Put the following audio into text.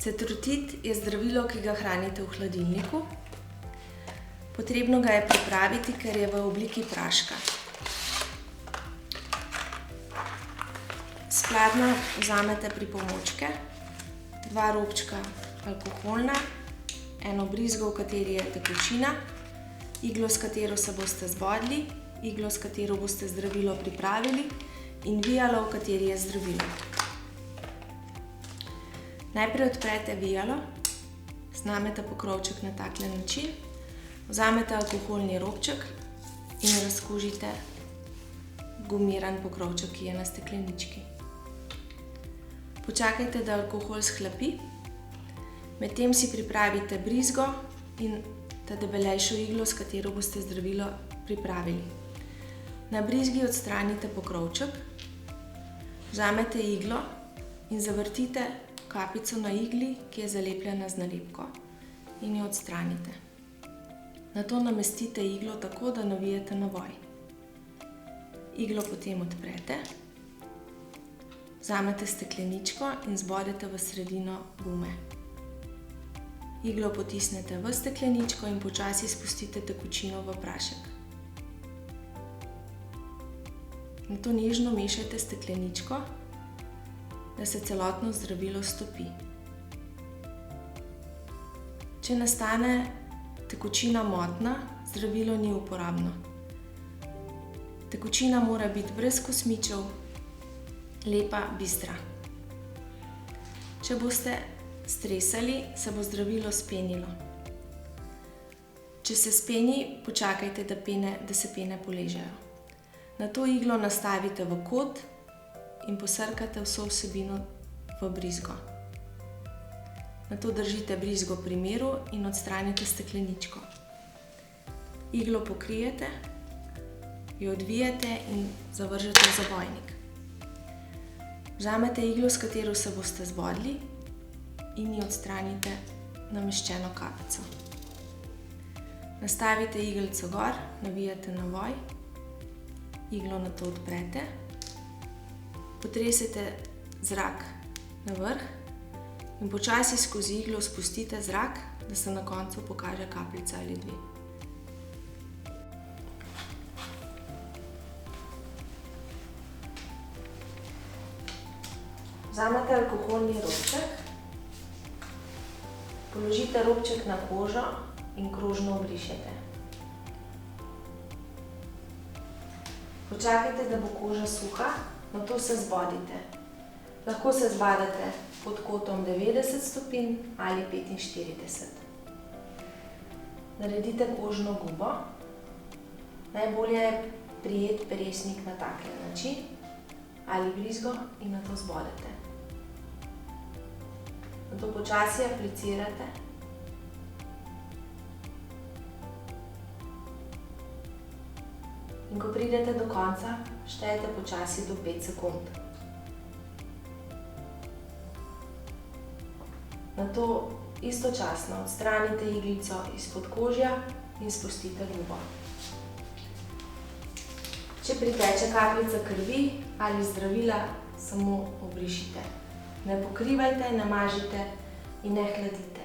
Cetrotid je zdravilo, ki ga hranite v hladilniku. Potrebno ga je pripraviti, ker je v obliki praška. S pladnja vzamete pripomočke, 2 robčka alkoholna, eno brizgo, v kateri je tekočina, iglo, s katero se boste zbodli, iglo, s katero boste zdravilo pripravili, in vijalo, v kateri je zdravilo. Najprej odprete vijalo, snamete pokrovček na takle način, vzamete alkoholni robček in razkužite gumiran pokrovček, ki je na steklenički. Počakajte, da alkohol shlapi, medtem si pripravite brizgo in ta debelejšo iglo, s katero boste zdravilo pripravili. Na brizgi odstranite pokrovček, vzamete iglo in zavrtite kapico na igli, ki je zalepljena z nalepko, in jo odstranite. Nato namestite iglo tako, da navijete navoj. Iglo potem odprete, vzamete stekleničko in zbodete v sredino gume. Iglo potisnete v stekleničko in počasi spustite tekočino v prašek. Nato nežno mešajte stekleničko, da se celotno zdravilo stopi. Če nastane tekočina motna, zdravilo ni uporabno. Tekočina mora biti brez kosmičev, lepa, bistra. Če boste stresali, se bo zdravilo spenilo. Če se speni, počakajte, da se pene poležejo. Nato iglo nastavite v kot in posrkate vso vsebino v brizgo. Nato držite brizgo pri miru in odstranite stekleničko. Iglo pokrijete, jo odvijete in zavržete v zabojnik. Vzamete iglo, s katero se boste zbodli, in ji odstranite nameščeno kapico. Nastavite iglico gor, navijate navoj, iglo nato odprete, potresete zrak na vrh in počasi skozi iglo spustite zrak, da se na koncu pokaže kapljica ali 2. Vzamete alkoholni robček, položite robček na kožo in krožno obrišete. Počakajte, da bo koža suha, nato se zbodite. Lahko se zbadate pod kotom 90 stopinj ali 45. Naredite kožno gubo. Najbolje je prijeti peresnik na takle način ali brizgo in nato zbodete. Nato počasi aplicirate. In ko pridete do konca, štejete počasi do 5 sekund. Nato istočasno odstranite iglico izpod kožja in spustite gubo. Če priteče kapljica krvi ali zdravila, samo obrišite. Ne pokrivajte, ne mažite in ne hladite.